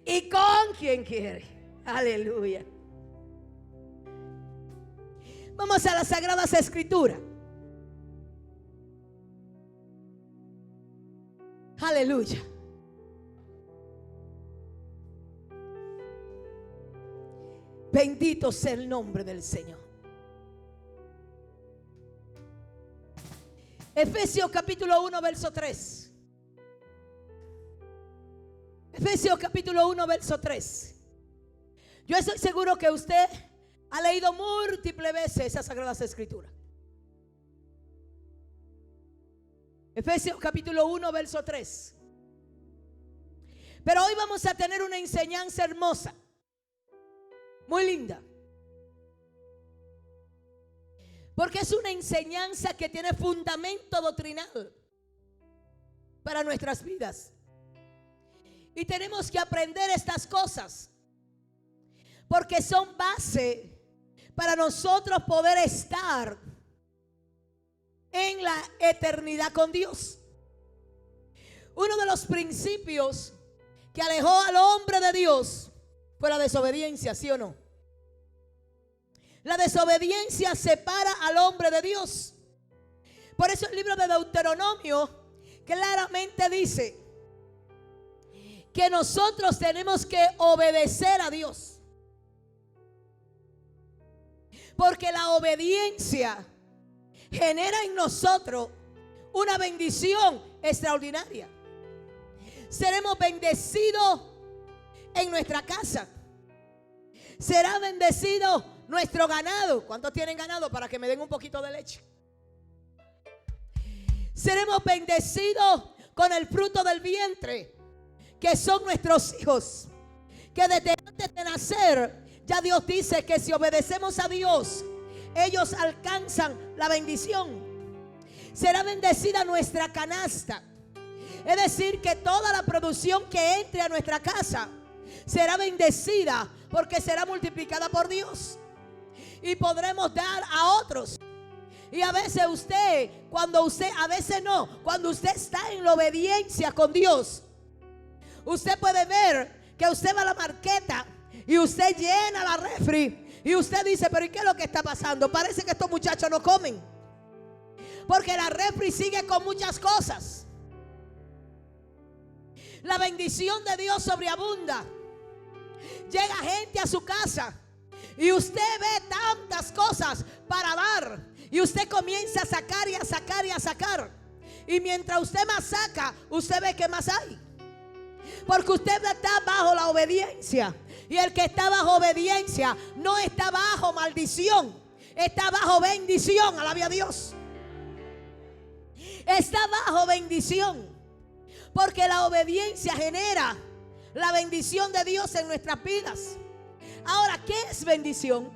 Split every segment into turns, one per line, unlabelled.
y con quien quiere. Aleluya. Vamos a las Sagradas Escrituras. Aleluya. Bendito sea el nombre del Señor. Efesios capítulo 1 verso 3. Efesios capítulo 1 verso 3. Yo estoy seguro que usted ha leído múltiples veces esas Sagradas Escrituras. Efesios capítulo 1 verso 3. Pero hoy vamos a tener una enseñanza hermosa, muy linda, porque es una enseñanza que tiene fundamento doctrinal para nuestras vidas. Y tenemos que aprender estas cosas, porque son base para nosotros poder estar en la eternidad con Dios. Uno de los principios que alejó al hombre de Dios fue la desobediencia, ¿sí o no? La desobediencia separa al hombre de Dios. Por eso el libro de Deuteronomio claramente dice que nosotros tenemos que obedecer a Dios, porque la obediencia genera en nosotros una bendición extraordinaria. Seremos bendecidos en nuestra casa. Será bendecido nuestro ganado. ¿Cuántos tienen ganado? Para que me den un poquito de leche. Seremos bendecidos con el fruto del vientre, que son nuestros hijos, que desde antes de nacer ya Dios dice que si obedecemos a Dios, ellos alcanzan la bendición. Será bendecida nuestra canasta, es decir, que toda la producción que entre a nuestra casa será bendecida, porque será multiplicada por Dios y podremos dar a otros. Y a veces cuando usted está en la obediencia con Dios, usted puede ver que usted va a la marqueta y usted llena la refri y usted dice, pero ¿y qué es lo que está pasando? Parece que estos muchachos no comen, porque la refri sigue con muchas cosas. La bendición de Dios sobreabunda. Llega gente a su casa y usted ve tantas cosas para dar, y usted comienza a sacar y a sacar y a sacar, y mientras usted más saca, usted ve que más hay, porque usted está bajo la obediencia. Y el que está bajo obediencia no está bajo maldición, está bajo bendición. Alabe a Dios. Está bajo bendición, porque la obediencia genera la bendición de Dios en nuestras vidas. Ahora, ¿qué es bendición?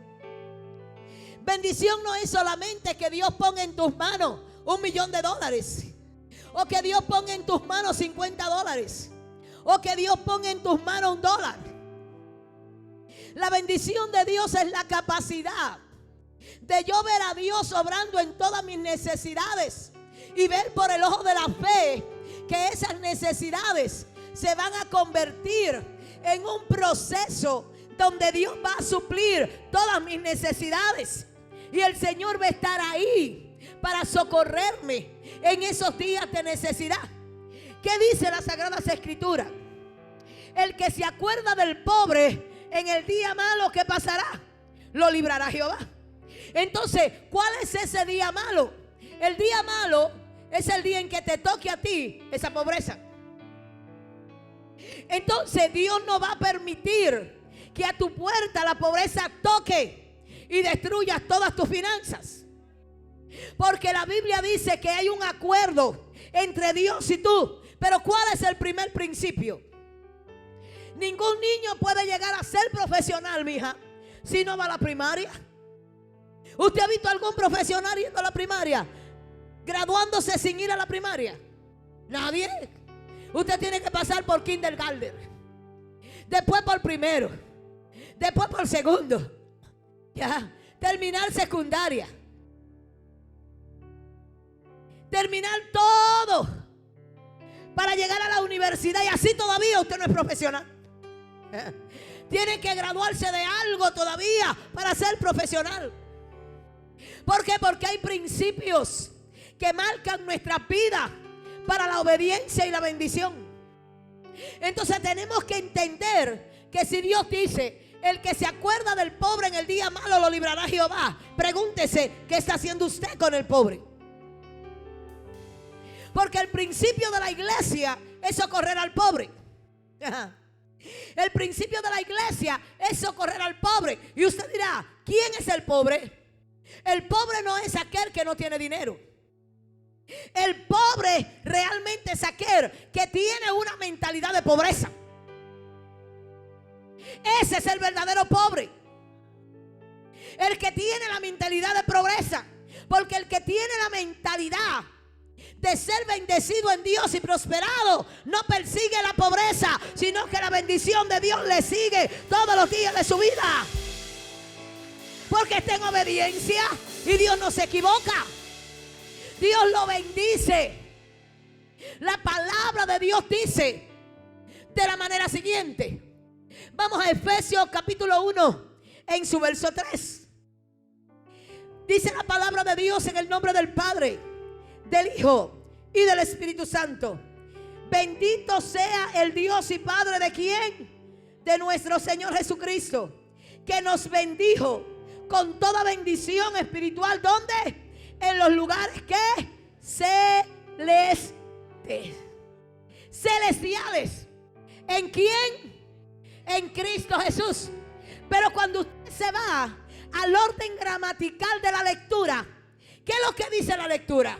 Bendición no es solamente que Dios ponga en tus manos $1,000,000, o que Dios ponga en tus manos $50, o que Dios ponga en tus manos $1. La bendición de Dios es la capacidad de yo ver a Dios obrando en todas mis necesidades y ver por el ojo de la fe que esas necesidades se van a convertir en un proceso donde Dios va a suplir todas mis necesidades, y el Señor va a estar ahí para socorrerme en esos días de necesidad. ¿Qué dice las Sagradas Escrituras? El que se acuerda del pobre en el día malo, ¿qué pasará? Lo librará Jehová. Entonces, ¿cuál es ese día malo? El día malo es el día en que te toque a ti esa pobreza. Entonces Dios no va a permitir que a tu puerta la pobreza toque y destruya todas tus finanzas, porque la Biblia dice que hay un acuerdo entre Dios y tú. Pero ¿cuál es el primer principio? Ningún niño puede llegar a ser profesional, mija, si no va a la primaria. ¿Usted ha visto algún profesional yendo a la primaria, graduándose sin ir a la primaria? Nadie. Usted tiene que pasar por kindergarten, después por primero, después por segundo, ya, terminar secundaria, terminar todo para llegar a la universidad, y así todavía usted no es profesional. Tiene que graduarse de algo todavía para ser profesional. ¿Por qué? Porque hay principios que marcan nuestra vida para la obediencia y la bendición. Entonces tenemos que entender que si Dios dice: el que se acuerda del pobre en el día malo lo librará Jehová, pregúntese qué está haciendo usted con el pobre. Porque el principio de la iglesia es socorrer al pobre. El principio de la iglesia es socorrer al pobre. Y usted dirá: ¿quién es el pobre? El pobre no es aquel que no tiene dinero. El pobre realmente es aquel que tiene una mentalidad de pobreza. Ese es el verdadero pobre. El que tiene la mentalidad de pobreza. Porque el que tiene la mentalidad de ser bendecido en Dios y prosperado no persigue la pobreza, sino que la bendición de Dios le sigue todos los días de su vida. Porque está en obediencia y Dios no se equivoca. Dios lo bendice. La palabra de Dios dice de la manera siguiente. Vamos a Efesios capítulo 1 en su verso 3. Dice la palabra de Dios: en el nombre del Padre, del Hijo y del Espíritu Santo. Bendito sea el Dios y Padre de ¿quién? De nuestro Señor Jesucristo, que nos bendijo con toda bendición espiritual. ¿Dónde? En los lugares que celestiales. ¿En quién? En Cristo Jesús. Pero cuando usted se va al orden gramatical de la lectura, ¿qué es lo que dice la lectura?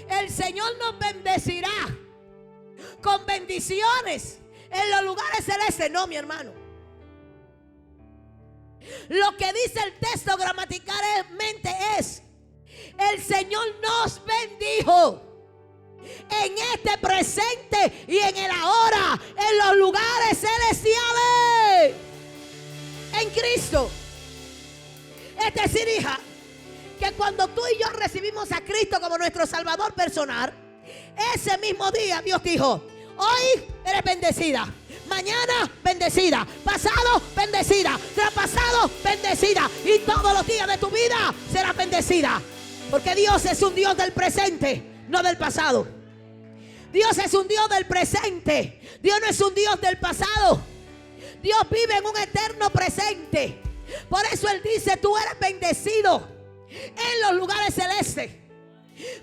El Señor nos bendecirá con bendiciones en los lugares celestes. No, mi hermano. Lo que dice el texto gramaticalmente es: el Señor nos bendijo en este presente y en el ahora, en los lugares celestiales, en Cristo. Es decir, hija, que cuando tú y yo recibimos a Cristo como nuestro Salvador personal, ese mismo día Dios dijo: hoy eres bendecida, mañana bendecida, pasado bendecida, traspasado bendecida, y todos los días de tu vida serás bendecida. Porque Dios es un Dios del presente, no del pasado. Dios es un Dios del presente. Dios no es un Dios del pasado. Dios vive en un eterno presente. Por eso Él dice: tú eres bendecido en los lugares celestes.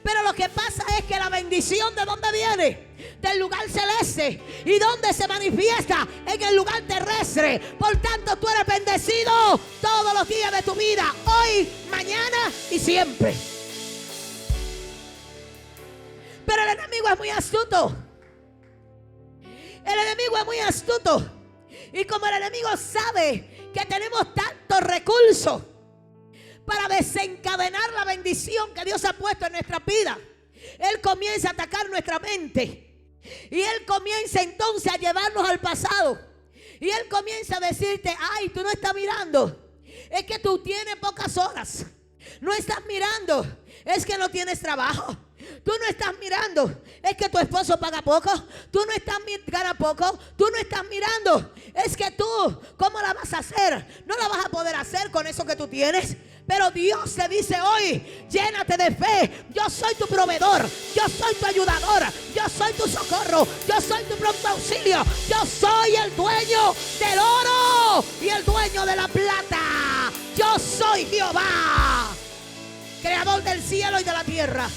Pero lo que pasa es que la bendición, ¿de dónde viene? Del lugar celeste. ¿Y dónde se manifiesta? En el lugar terrestre. Por tanto, tú eres bendecido todos los días de tu vida, hoy, mañana y siempre. Pero el enemigo es muy astuto. El enemigo es muy astuto. Y como el enemigo sabe que tenemos tantos recursos para desencadenar la bendición que Dios ha puesto en nuestra vida, Él comienza a atacar nuestra mente. Y Él comienza entonces a llevarnos al pasado. Y Él comienza a decirte: ay, tú no estás mirando, es que tú tienes pocas horas. No estás mirando, es que no tienes trabajo. Tú no estás mirando, es que tu esposo paga poco. Tú no estás gana poco. Tú no estás mirando, es que tú, ¿cómo la vas a hacer? No la vas a poder hacer con eso que tú tienes. Pero Dios te dice hoy: llénate de fe. Yo soy tu proveedor, yo soy tu ayudador, yo soy tu socorro, yo soy tu pronto auxilio. Yo soy el dueño del oro y el dueño de la plata. Yo soy Jehová, creador del cielo y de la tierra.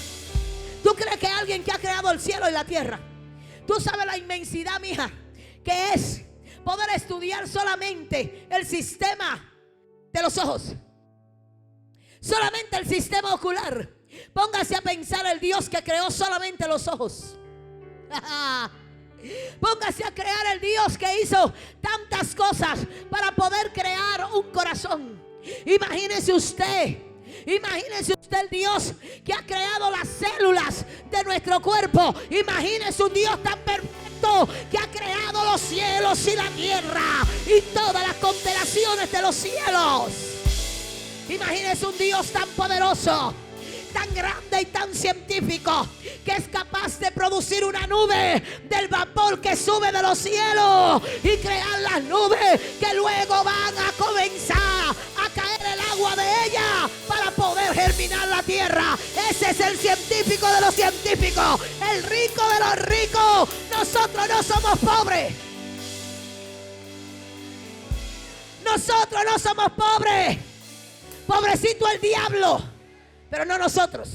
¿Tú crees que alguien que ha creado el cielo y la tierra? Tú sabes la inmensidad, mija, que es poder estudiar solamente el sistema de los ojos. Solamente el sistema ocular. Póngase a pensar el Dios que creó solamente los ojos. Póngase a crear el Dios que hizo tantas cosas para poder crear un corazón. Imagínese usted el Dios que ha creado las células de nuestro cuerpo. Imagínese un Dios tan perfecto que ha creado los cielos y la tierra y todas las constelaciones de los cielos. Imagínese un Dios tan poderoso tan grande y tan científico que es capaz de producir una nube del vapor que sube de los cielos y crear las nubes que luego van a comenzar a caer el agua de ella para poder germinar la tierra. Ese es el científico de los científicos, el rico de los ricos. Nosotros no somos pobres. Nosotros no somos pobres. Pobrecito el diablo, pero no nosotros.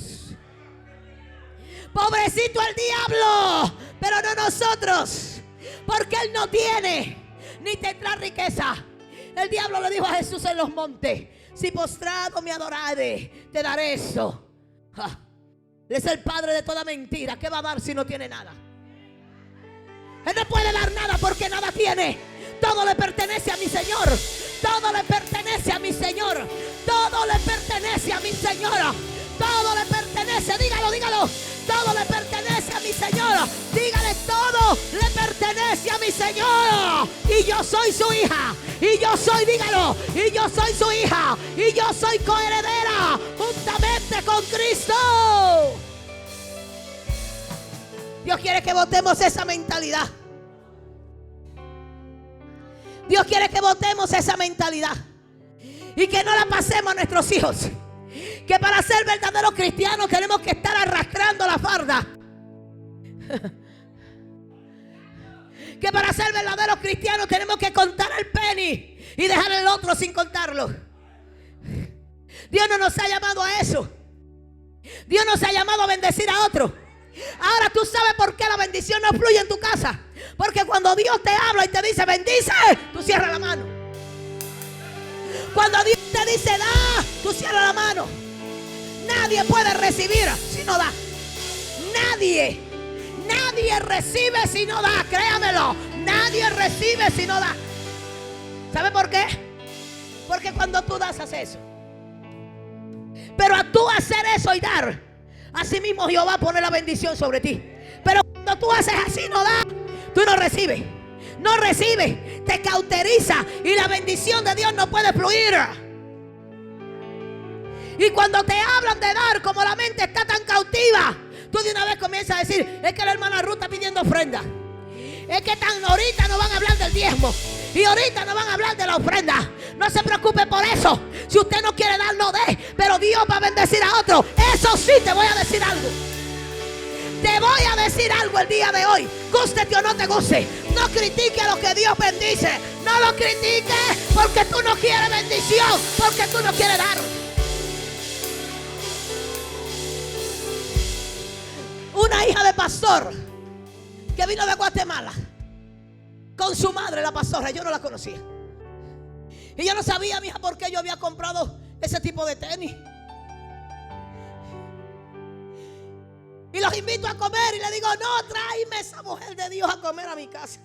Pobrecito el diablo, pero no nosotros. Porque él no tiene ni tendrá riqueza. El diablo le dijo a Jesús en los montes: si postrado me adorare, te daré eso. Él es el padre de toda mentira. ¿Qué va a dar si no tiene nada? Él no puede dar nada porque nada tiene. Todo le pertenece a mi Señor. Todo le pertenece a mi Señor. Todo le pertenece a mi Señor. Todo le pertenece. Dígalo, dígalo. Todo le pertenece a mi Señor. Dígale, todo le pertenece a mi Señor. Y yo soy su hija. Y yo soy, dígalo. Y yo soy su hija. Y yo soy coheredera juntamente con Cristo. Dios quiere que botemos esa mentalidad. Dios quiere que botemos esa mentalidad y que no la pasemos a nuestros hijos. Que para ser verdaderos cristianos tenemos que estar arrastrando la farda. Que para ser verdaderos cristianos tenemos que contar el penny y dejar el otro sin contarlo. Dios no nos ha llamado a eso. Dios nos ha llamado a bendecir a otro. Ahora tú sabes por qué la bendición no fluye en tu casa. Porque cuando Dios te habla y te dice bendice, tú cierras la mano. Cuando Dios te dice da, tú cierras la mano. Nadie puede recibir si no da. Nadie recibe si no da. Créamelo. Nadie recibe si no da. ¿Sabe por qué? Porque cuando tú das, haces eso. Pero a tú hacer eso y dar, así mismo Jehová pone la bendición sobre ti. Pero cuando tú haces así, no da, tú no recibes. No recibes, te cauteriza y la bendición de Dios no puede fluir. Y cuando te hablan de dar, como la mente está tan cautiva, tú de una vez comienzas a decir: es que la hermana Ruth está pidiendo ofrenda. Es que ahorita no van a hablar del diezmo. Y ahorita no van a hablar de la ofrenda. No se preocupe por eso. Si usted no quiere dar, no dé. Pero Dios va a bendecir a otro. Eso sí, te voy a decir algo. Te voy a decir algo el día de hoy. Gústete o no te guste. No critique a lo que Dios bendice. No lo critiques porque tú no quieres bendición. Porque tú no quieres dar. Una hija de pastor que vino de Guatemala con su madre, la pastora. Yo no la conocía. Y yo no sabía, mija, por qué yo había comprado ese tipo de tenis. Y los invito a comer y le digo: no, tráeme esa mujer de Dios a comer a mi casa.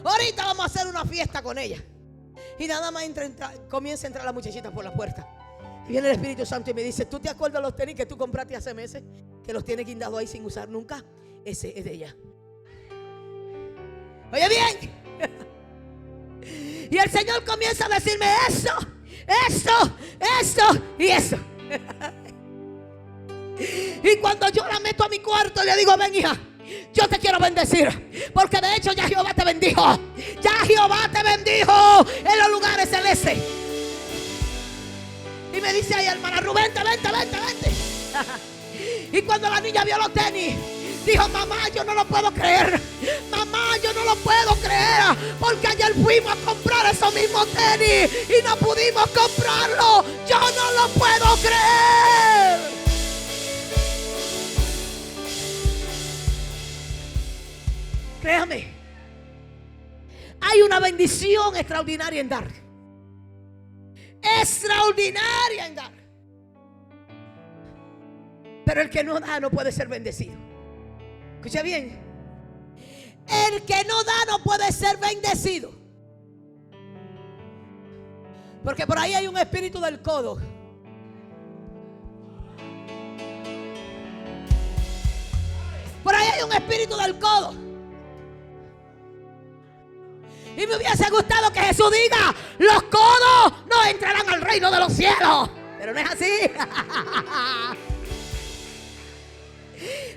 Ahorita vamos a hacer una fiesta con ella. Y nada más comienza a entrar la muchachita por la puerta. Y viene el Espíritu Santo y me dice: ¿tú te acuerdas de los tenis que tú compraste hace meses? Que los tienes guindados ahí sin usar nunca. Ese es de ella. Oye bien. Y el Señor comienza a decirme esto y eso. Y cuando yo la meto a mi cuarto, le digo: ven, hija, yo te quiero bendecir. Porque de hecho ya Jehová te bendijo. Ya Jehová te bendijo en los lugares celestes. Y me dice: ay, hermana Rubén, vente. Y cuando la niña vio los tenis, dijo: mamá, yo no lo puedo creer. Mamá, yo no lo puedo creer. Porque ayer fuimos a comprar esos mismos tenis y no pudimos comprarlo. Yo no lo puedo creer. Créame, hay una bendición extraordinaria en dar. Extraordinaria en dar. Pero el que no da no puede ser bendecido. Escucha bien. El que no da no puede ser bendecido. Porque por ahí hay un espíritu del codo. Por ahí hay un espíritu del codo. Y me hubiese gustado que Jesús diga: los codos no entrarán al reino de los cielos. Pero no es así.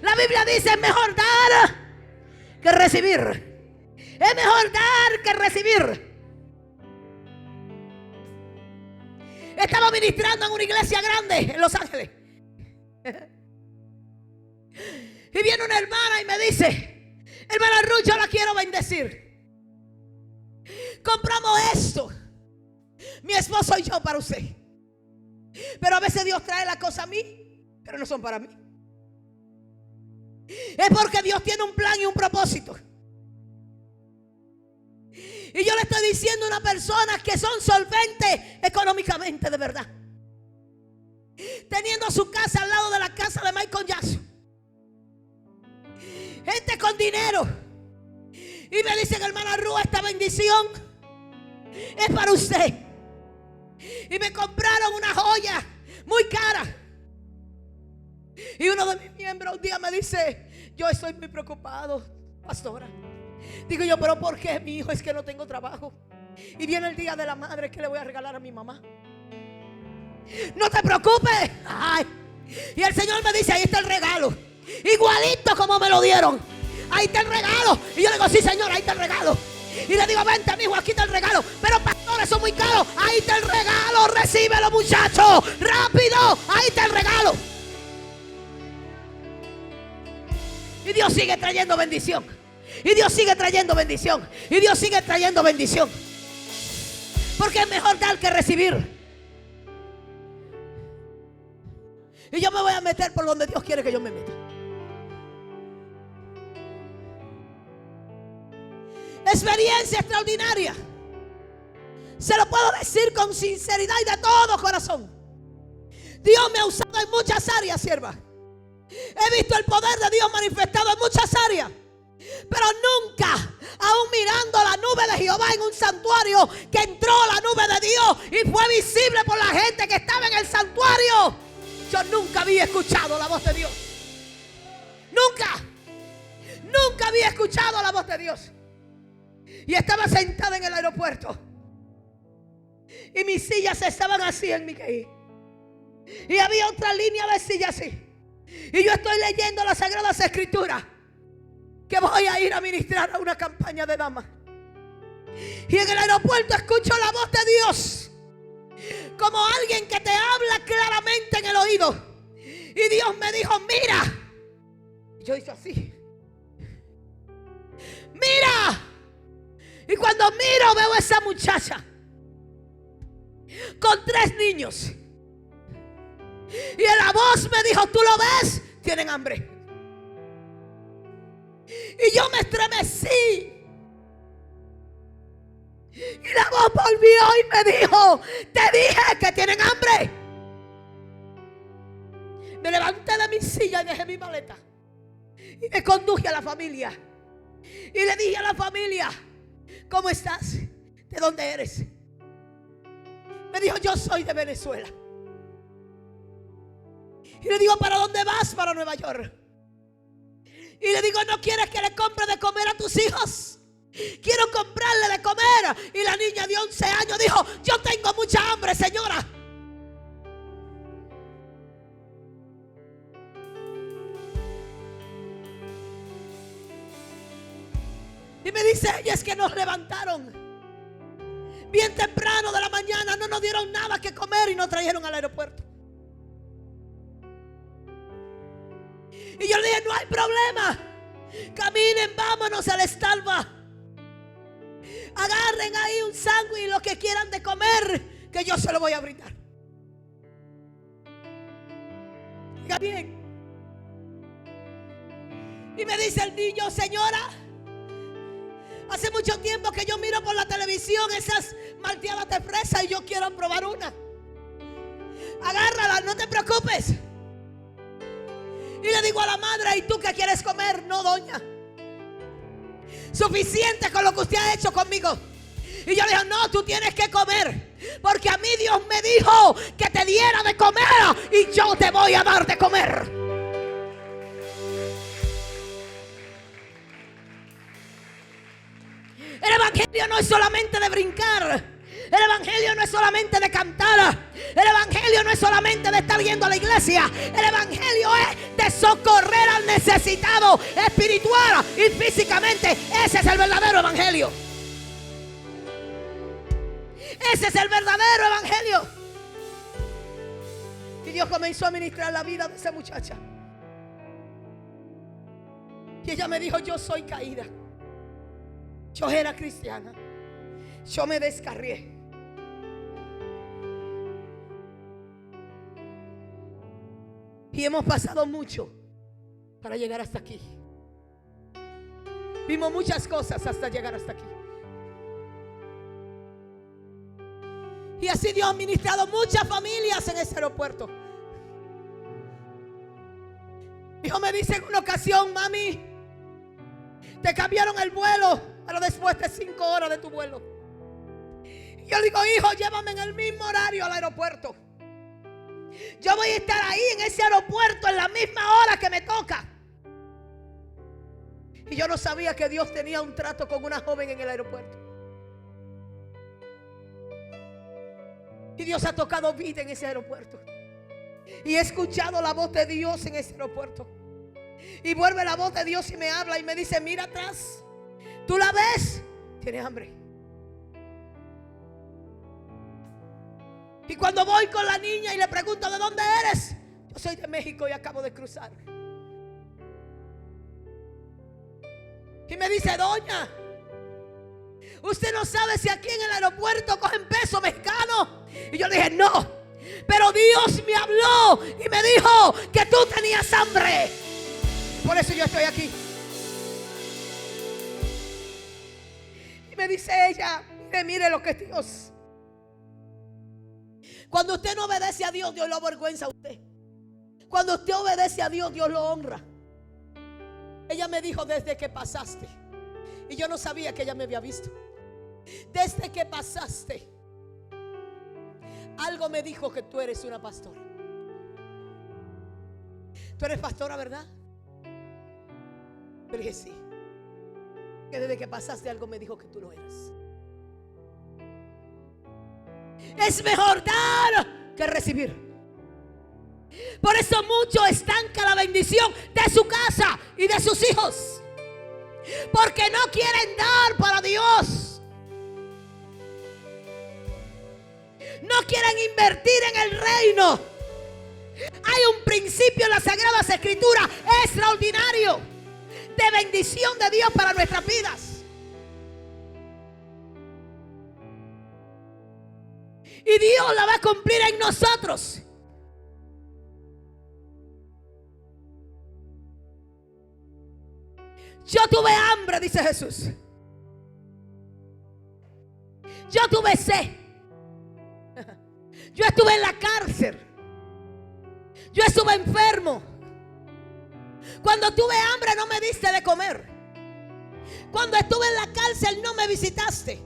La Biblia dice: es mejor dar que recibir. Es mejor dar que recibir. Estaba ministrando en una iglesia grande en Los Ángeles. Y viene una hermana y me dice: hermana Ruth, yo la quiero bendecir. Compramos esto, mi esposo y yo, para usted. Pero a veces Dios trae las cosas a mí, pero no son para mí. Es porque Dios tiene un plan y un propósito. Y yo le estoy diciendo a una persona que son solventes económicamente, de verdad, teniendo su casa al lado de la casa de Michael Jackson, gente con dinero, y me dicen: hermana Ruth, esta bendición es para usted. Y me compraron una joya muy cara. Y uno de mis miembros un día me dice: yo estoy muy preocupado, pastora. Digo yo: pero ¿por qué, mi hijo? Es que no tengo trabajo. Y viene el día de la madre, ¿qué le voy a regalar a mi mamá? No te preocupes. Ay. Y el Señor me dice: ahí está el regalo, igualito como me lo dieron. Ahí está el regalo. Y yo le digo: sí, Señor, ahí está el regalo. Y le digo: vente, mi hijo, aquí está el regalo. Pero pastores, son muy caros. Ahí está el regalo, recíbelo, muchacho, rápido, ahí está el regalo. Y Dios sigue trayendo bendición. Y Dios sigue trayendo bendición. Y Dios sigue trayendo bendición. Porque es mejor dar que recibir. Y yo me voy a meter por donde Dios quiere que yo me meta. Experiencia extraordinaria. Se lo puedo decir con sinceridad y de todo corazón. Dios me ha usado en muchas áreas, sierva. He visto el poder de Dios manifestado en muchas áreas. Pero nunca, aún mirando la nube de Jehová en un santuario, que entró la nube de Dios y fue visible por la gente que estaba en el santuario, yo nunca había escuchado la voz de Dios. Nunca había escuchado la voz de Dios. Y estaba sentada en el aeropuerto, y mis sillas estaban así en mi caí, y había otra línea de sillas así. Y yo estoy leyendo las Sagradas Escrituras, que voy a ir a ministrar a una campaña de damas. Y en el aeropuerto escucho la voz de Dios, como alguien que te habla claramente en el oído. Y Dios me dijo: mira. Y yo hice así: mira. Y cuando miro, veo a esa muchacha con 3 niños. Y la voz me dijo: ¿tú lo ves? Tienen hambre. Y yo me estremecí. Y la voz volvió y me dijo: te dije que tienen hambre. Me levanté de mi silla y dejé mi maleta. Y me conduje a la familia. Y le dije a la familia: ¿cómo estás? ¿De dónde eres? Me dijo: yo soy de Venezuela. Y le digo: ¿para dónde vas? Para Nueva York. Y le digo: ¿no quieres que le compre de comer a tus hijos? Quiero comprarle de comer. Y la niña de 11 años dijo: yo tengo mucha hambre, señora. Y me dice ella: es que nos levantaron bien temprano de la mañana, no nos dieron nada que comer y nos trajeron al aeropuerto. Y yo le dije: no hay problema, caminen, vámonos al Starbucks, agarren ahí un sándwich y lo que quieran de comer, que yo se lo voy a brindar. Diga bien. Y me dice el niño: señora, hace mucho tiempo que yo miro por la televisión esas malteadas de fresa y yo quiero probar una. Agárrala, no te preocupes. Y le digo a la madre: ¿y tú qué quieres comer? No, doña, suficiente con lo que usted ha hecho conmigo. Y yo le digo: no, tú tienes que comer, porque a mí Dios me dijo que te diera de comer y yo te voy a dar de comer. El evangelio no es solamente de brincar. El evangelio no es solamente de cantar. El evangelio no es solamente de estar yendo a la iglesia. El evangelio es de socorrer al necesitado espiritual y físicamente. Ese es el verdadero evangelio. Ese es el verdadero evangelio. Y Dios comenzó a ministrar la vida de esa muchacha. Y ella me dijo: yo soy caída. Yo era cristiana. Yo me descarrié. Y hemos pasado mucho para llegar hasta aquí. Vimos muchas cosas hasta llegar hasta aquí. Y así Dios ha ministrado muchas familias en ese aeropuerto. Hijo me dice en una ocasión: mami, te cambiaron el vuelo para después de 5 horas de tu vuelo. Y yo digo: hijo, llévame en el mismo horario al aeropuerto. Yo voy a estar ahí en ese aeropuerto en la misma hora que me toca. Y yo no sabía que Dios tenía un trato con una joven en el aeropuerto. Y Dios ha tocado vida en ese aeropuerto. Y he escuchado la voz de Dios en ese aeropuerto. Y vuelve la voz de Dios y me habla y me dice: mira atrás, ¿tú la ves? Tiene hambre. Y cuando voy con la niña y le pregunto: ¿de dónde eres? Yo soy de México y acabo de cruzar. Y me dice: doña, usted no sabe si aquí en el aeropuerto cogen peso mexicano. Y yo le dije: no, pero Dios me habló y me dijo que tú tenías hambre. Por eso yo estoy aquí. Y me dice ella: mire lo que es Dios. Cuando usted no obedece a Dios, Dios lo avergüenza a usted. Cuando usted obedece a Dios, Dios lo honra. Ella me dijo: desde que pasaste. Y yo no sabía que ella me había visto. Desde que pasaste, algo me dijo que tú eres una pastora. Tú eres pastora, ¿verdad? Yo le dije: sí. Que desde que pasaste, algo me dijo que tú lo eras. Es mejor dar que recibir. Por eso mucho estanca la bendición de su casa y de sus hijos, porque no quieren dar para Dios. No quieren invertir en el reino. Hay un principio en las Sagradas Escrituras extraordinario de bendición de Dios para nuestras vidas. Y Dios la va a cumplir en nosotros. Yo tuve hambre, dice Jesús. Yo tuve sed. Yo estuve en la cárcel. Yo estuve enfermo. Cuando tuve hambre no me diste de comer. Cuando estuve en la cárcel no me visitaste.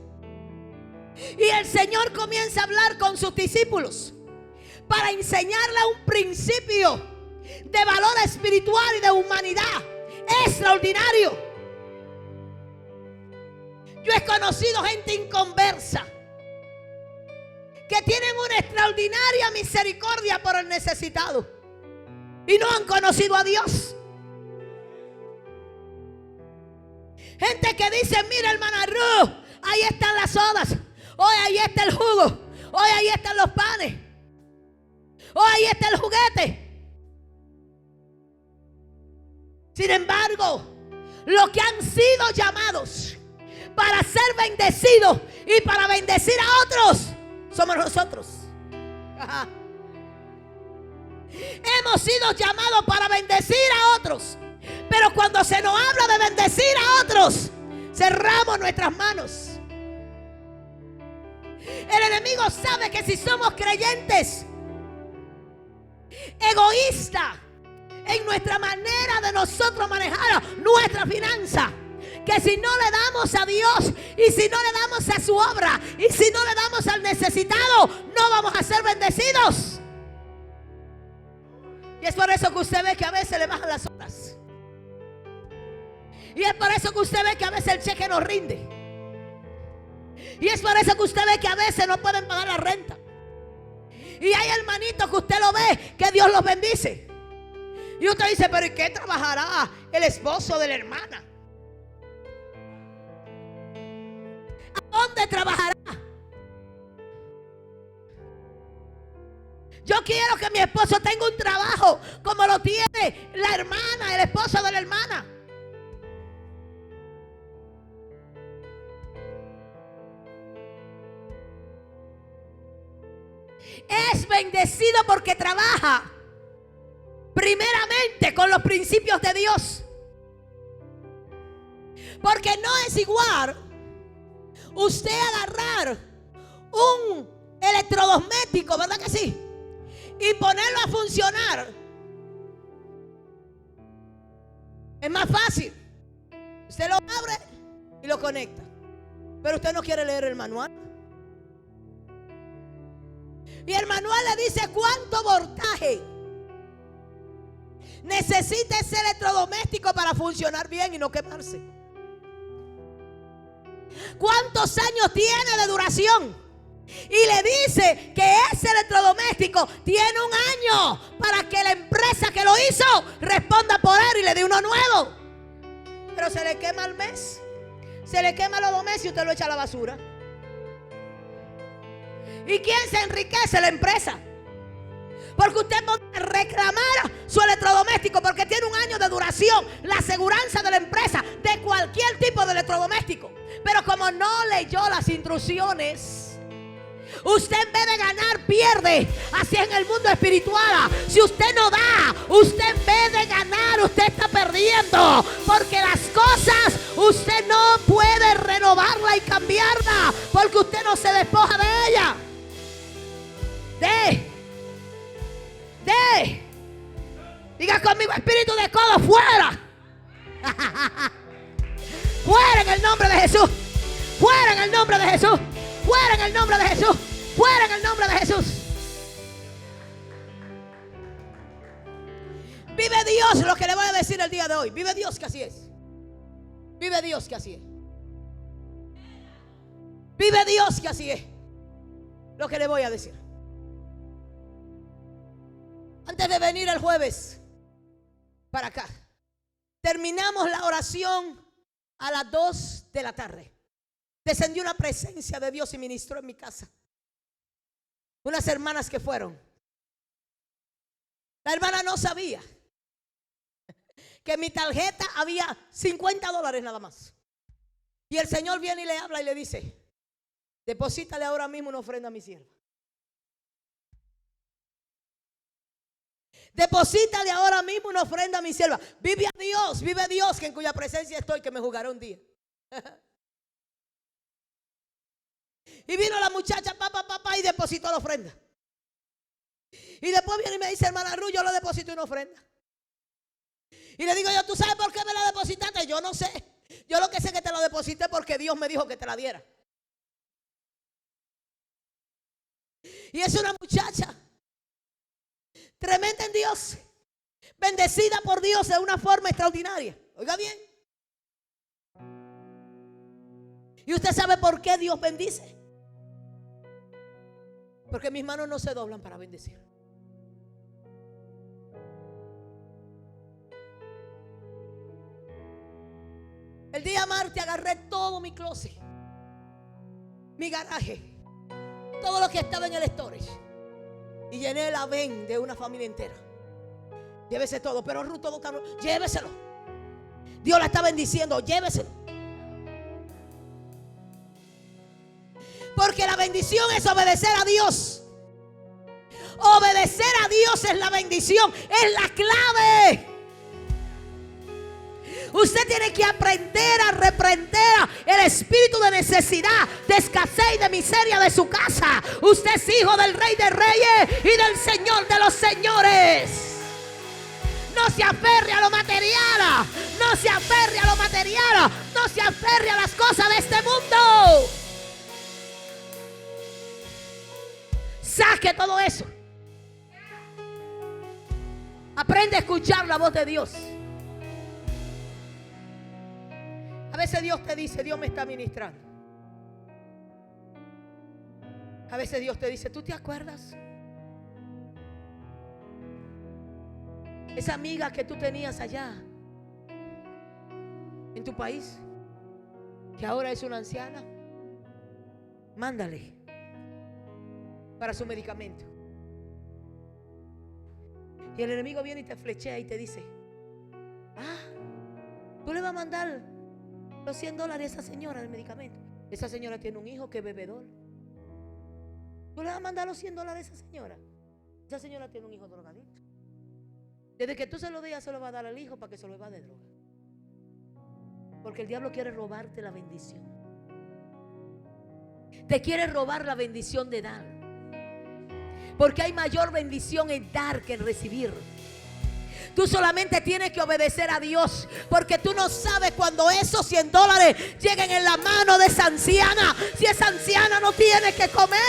Y el Señor comienza a hablar con sus discípulos para enseñarle un principio de valor espiritual y de humanidad extraordinario. Yo he conocido gente inconversa que tienen una extraordinaria misericordia por el necesitado y no han conocido a Dios. Gente que dice: mira, hermana Ruth, ahí están las sodas. Hoy ahí está el jugo. Hoy ahí están los panes. Hoy ahí está el juguete. Sin embargo, los que han sido llamados para ser bendecidos y para bendecir a otros somos nosotros. Ajá. Hemos sido llamados para bendecir a otros, pero cuando se nos habla de bendecir a otros, cerramos nuestras manos. El enemigo sabe que si somos creyentes egoístas en nuestra manera de nosotros manejar nuestra finanza, que si no le damos a Dios y si no le damos a su obra y si no le damos al necesitado, no vamos a ser bendecidos. Y es por eso que usted ve que a veces le bajan las horas. Y es por eso que usted ve que a veces el cheque no rinde. Y es por eso que usted ve que a veces no pueden pagar la renta. Y hay hermanitos que usted lo ve, que Dios los bendice. Y usted dice, pero ¿y qué trabajará el esposo de la hermana? ¿A dónde trabajará? Yo quiero que mi esposo tenga un trabajo como lo tiene la hermana, el esposo de la hermana. Es bendecido porque trabaja primeramente con los principios de Dios. Porque no es igual usted agarrar un electrodoméstico, ¿verdad que sí? Y ponerlo a funcionar. Es más fácil. Usted lo abre y lo conecta. Pero usted no quiere leer el manual. Y el manual le dice cuánto voltaje necesita ese electrodoméstico para funcionar bien y no quemarse. ¿Cuántos años tiene de duración? Y le dice que ese electrodoméstico tiene un año para que la empresa que lo hizo responda por él y le dé uno nuevo. Pero se le quema al mes, se le quema los 2 meses y usted lo echa a la basura. ¿Y quién se enriquece? La empresa. Porque usted puede reclamar su electrodoméstico porque tiene un año de duración, la aseguranza de la empresa de cualquier tipo de electrodoméstico. Pero como no leyó las instrucciones, usted en vez de ganar pierde. Así es en el mundo espiritual. Si usted no da, usted en vez de ganar, usted está perdiendo. Porque las cosas usted no puede renovarla y cambiarla, porque usted no se despoja de ella. Diga conmigo, espíritu de codo, fuera. Fuera en el nombre de Jesús. Fuera en el nombre de Jesús. Fuera en el nombre de Jesús. Fuera en el nombre de Jesús. Vive Dios lo que le voy a decir el día de hoy. Vive Dios que así es. Vive Dios que así es. Vive Dios que así es. Lo que le voy a decir. Antes de venir el jueves para acá, terminamos la oración a las 2 de la tarde. Descendió una presencia de Dios y ministró en mi casa. Unas hermanas que fueron. La hermana no sabía que en mi tarjeta había $50 nada más. Y el Señor viene y le habla y le dice: deposítale ahora mismo una ofrenda a mi sierva. Deposítale ahora mismo una ofrenda a mi sierva. Vive Dios, que en cuya presencia estoy, que me jugará un día. Y vino la muchacha, papá, y depositó la ofrenda. Y después viene y me dice: hermana Ruth, yo le deposité una ofrenda. Y le digo yo: ¿tú sabes por qué me la depositaste? Yo no sé. Yo lo que sé es que te la deposité porque Dios me dijo que te la diera. Y es una muchacha tremenda en Dios, bendecida por Dios de una forma extraordinaria. Oiga bien. ¿Y usted sabe por qué Dios bendice? Porque mis manos no se doblan para bendecir. El día martes agarré todo mi closet, mi garaje, todo lo que estaba en el storage, y llené la ven de una familia entera. Llévese todo, pero Ruth, todo caro, lléveselo. Dios la está bendiciendo, lléveselo. Porque la bendición es obedecer a Dios. Obedecer a Dios es la bendición, es la clave. Usted tiene que aprender a reprender el espíritu de necesidad, de escasez y de miseria de su casa. Usted es hijo del Rey de Reyes y del Señor de los Señores. No se aferre a lo material. No se aferre a lo material. No se aferre a las cosas de este mundo. Saque todo eso. Aprende a escuchar la voz de Dios. A veces Dios te dice: Dios me está ministrando. A veces Dios te dice: ¿tú te acuerdas Esa amiga que tú tenías allá en tu país, que ahora es una anciana, mándale para su medicamento. Y el enemigo viene y te flechea y te dice: tú le vas a mandar los $100 a esa señora del medicamento. Esa señora tiene un hijo que es bebedor. Tú le vas a mandar los $100 a esa señora. Esa señora tiene un hijo drogadicto. Desde que tú se lo des, se lo va a dar al hijo para que se lo va de droga. Porque el diablo quiere robarte la bendición. Te quiere robar la bendición de dar. Porque hay mayor bendición en dar que en recibir. Tú solamente tienes que obedecer a Dios, porque tú no sabes cuando esos $100 lleguen en la mano de esa anciana. Si esa anciana no tiene que comer,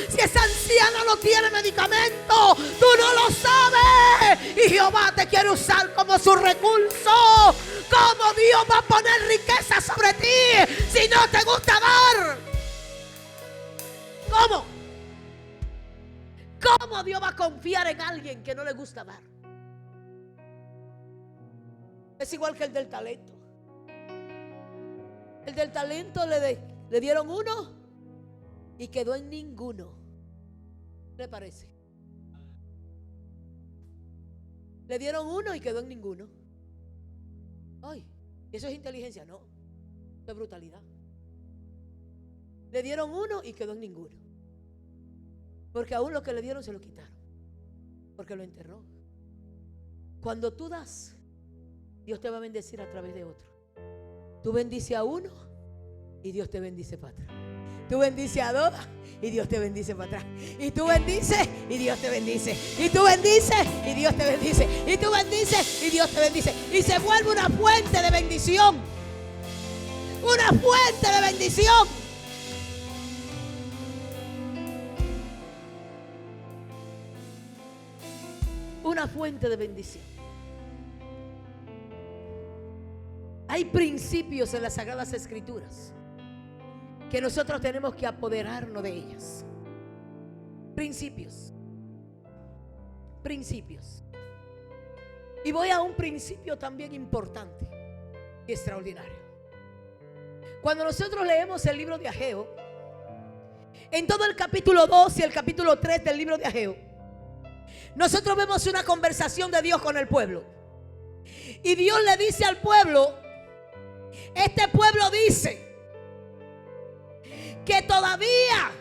si esa anciana no tiene medicamento, tú no lo sabes. Y Jehová te quiere usar como su recurso. ¿Cómo Dios va a poner riqueza sobre ti si no te gusta dar? ¿Cómo? ¿Cómo Dios va a confiar en alguien que no le gusta dar? Es igual que el del talento. El del talento le dieron uno y quedó en ninguno. ¿Le parece? Le dieron uno y quedó en ninguno. Ay, ¿eso es inteligencia? No, eso es brutalidad. Le dieron uno y quedó en ninguno. Porque aún lo que le dieron se lo quitaron, porque lo enterró. Cuando tú das, Dios te va a bendecir a través de otro. Tú bendices a uno y Dios te bendice para atrás. Tú bendices a dos y Dios te bendice para atrás. Y tú bendices y Dios te bendice. Y tú bendices y Dios te bendice. Y tú bendices y Dios te bendice. Y se vuelve una fuente de bendición. Una fuente de bendición. Una fuente de bendición. Hay principios en las Sagradas Escrituras que nosotros tenemos que apoderarnos de ellas. Principios. Y voy a un principio también importante y extraordinario. Cuando nosotros leemos el libro de Ageo, en todo el capítulo 2 y el capítulo 3 del libro de Ageo, nosotros vemos una conversación de Dios con el pueblo. Y Dios le dice al pueblo: este pueblo dice que todavía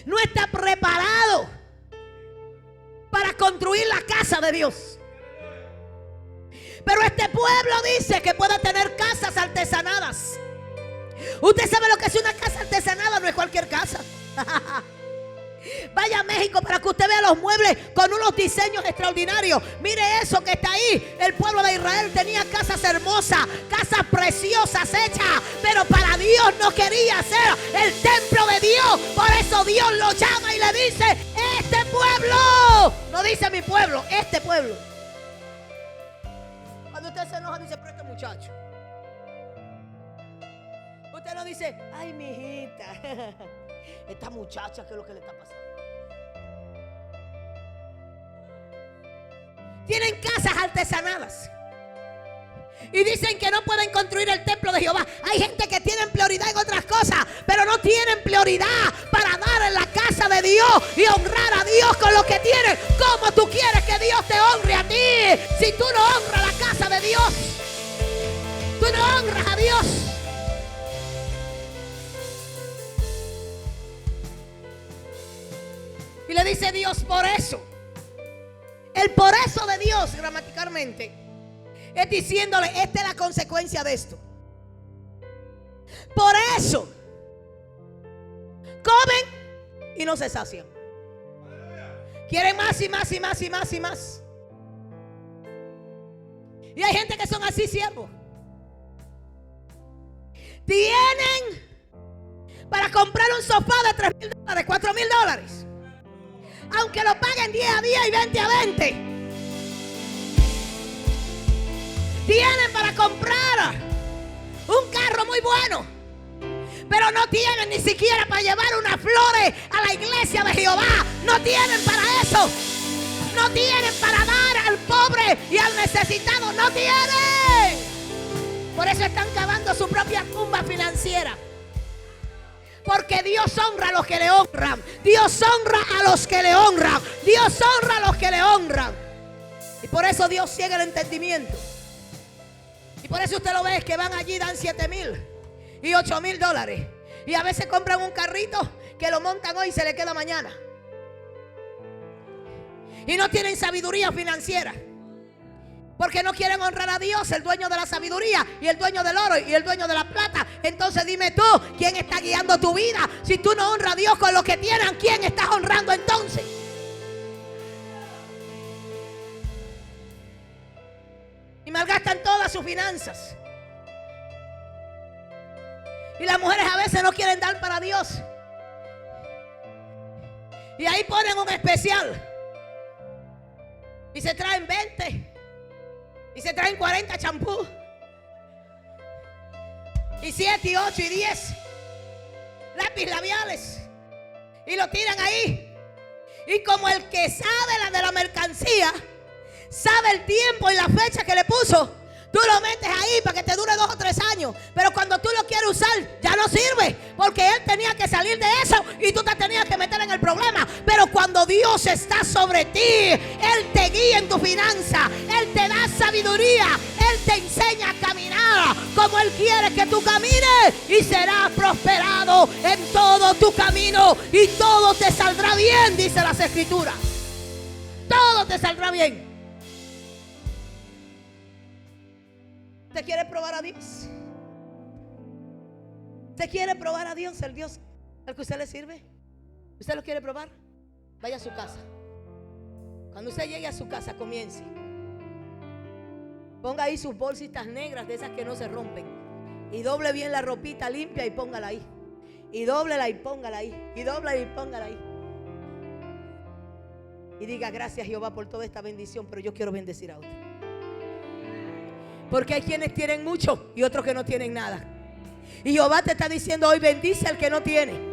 no está preparado para construir la casa de Dios. Pero este pueblo dice que puede tener casas artesanadas. Usted sabe lo que es una casa artesanada, no es cualquier casa. Vaya a México para que usted vea los muebles con unos diseños extraordinarios. Mire eso que está ahí. El pueblo de Israel tenía casas hermosas, casas preciosas hechas, pero para Dios no quería hacer el templo de Dios. Por eso Dios lo llama y le dice: este pueblo. No dice mi pueblo, este pueblo. Cuando usted se enoja dice: pero este muchacho. Usted no dice: ay, mi hijita, esta muchacha, ¿qué es lo que le está pasando? Tienen casas artesanadas y dicen que no pueden construir el templo de Jehová. Hay gente que tiene prioridad en otras cosas, pero no tienen prioridad para dar en la casa de Dios y honrar a Dios con lo que tienen. ¿Cómo tú quieres que Dios te honre a ti si tú no honras la casa de Dios? Tú no honras a Dios. Y le dice Dios: por eso. El por eso de Dios, gramaticalmente, es diciéndole: esta es la consecuencia de esto. Por eso comen y no se sacian. Quieren más y más y más y más y más. Y hay gente que son así, siervos. Tienen para comprar un sofá de $3,000, $4,000. Aunque lo paguen 10 a 10 y 20 a 20. Tienen para comprar un carro muy bueno, pero no tienen ni siquiera para llevar unas flores a la iglesia de Jehová. No tienen para eso. No no tienen para dar al pobre y al necesitado. No tienen. Por eso están cavando su propia tumba financiera. Porque Dios honra a los que le honran. Dios honra a los que le honran. Dios honra a los que le honran. Y por eso Dios ciega el entendimiento. Y por eso usted lo ve que van allí, dan 7,000 y 8,000 dólares. Y a veces compran un carrito que lo montan hoy y se le queda mañana. Y no tienen sabiduría financiera. Porque no quieren honrar a Dios, el dueño de la sabiduría y el dueño del oro y el dueño de la plata. Entonces dime tú, ¿quién está guiando tu vida? Si tú no honras a Dios con lo que tienen, ¿quién estás honrando entonces? Y malgastan todas sus finanzas. Y las mujeres a veces no quieren dar para Dios. Y ahí ponen un especial. Y se traen 20. Y se traen 40 champús. Y 7, y 8, y 10 lápiz labiales. Y lo tiran ahí. Y como el que sabe de la mercancía, sabe el tiempo y la fecha que le puso, tú lo metes ahí para que te dure 2 o 3 años. Pero cuando tú lo quieres usar, ya no sirve. Porque él tenía que salir de eso y tú te tenías que meter en el problema. Pero cuando Dios está sobre ti, Él te guía en tu finanza. Él te da sabiduría. Él te enseña a caminar como Él quiere que tú camines. Y serás prosperado en todo tu camino. Y todo te saldrá bien, dice las Escrituras. Todo te saldrá bien. ¿Usted quiere probar a Dios? ¿Usted quiere probar a Dios? El Dios al que usted le sirve. ¿Usted lo quiere probar? Vaya a su casa. Cuando usted llegue a su casa, comience. Ponga ahí sus bolsitas negras, de esas que no se rompen. Y doble bien la ropita limpia y póngala ahí. Y dóblela y póngala ahí. Y dobla y póngala ahí. Y diga: gracias, Jehová, por toda esta bendición, pero yo quiero bendecir a otros. Porque hay quienes tienen mucho y otros que no tienen nada. Y Jehová te está diciendo hoy: bendice al que no tiene.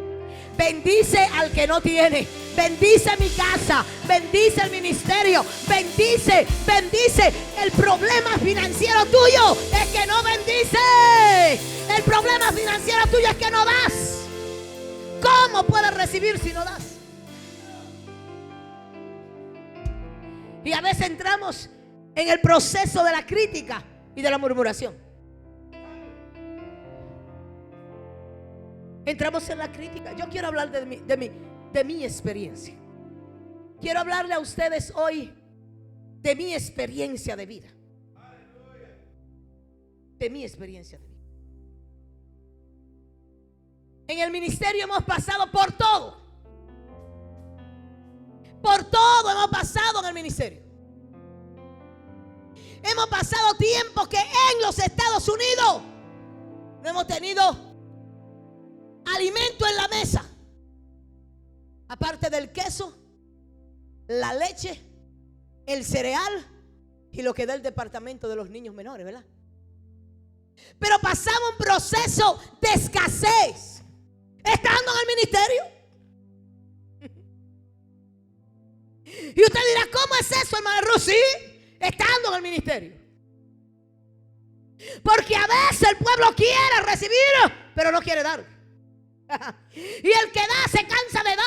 Bendice al que no tiene. Bendice mi casa. Bendice el ministerio. Bendice, bendice. El problema financiero tuyo es que no bendice. El problema financiero tuyo es que no das. ¿Cómo puedes recibir si no das? Y a veces entramos en el proceso de la crítica y de la murmuración. Entramos en la crítica. Yo quiero hablar de mi experiencia. Quiero hablarle a ustedes hoy de mi experiencia de vida. De mi experiencia de vida. En el ministerio hemos pasado por todo. Por todo hemos pasado en el ministerio. Hemos pasado tiempos que en los Estados Unidos no hemos tenido alimento en la mesa. Aparte del queso, la leche, el cereal y lo que da el departamento de los niños menores, ¿verdad? Pero pasamos un proceso de escasez estando en el ministerio. Y usted dirá: ¿cómo es eso, hermana Ruth? Sí, estando en el ministerio. Porque a veces el pueblo quiere recibir, pero no quiere dar. Y el que da se cansa de dar.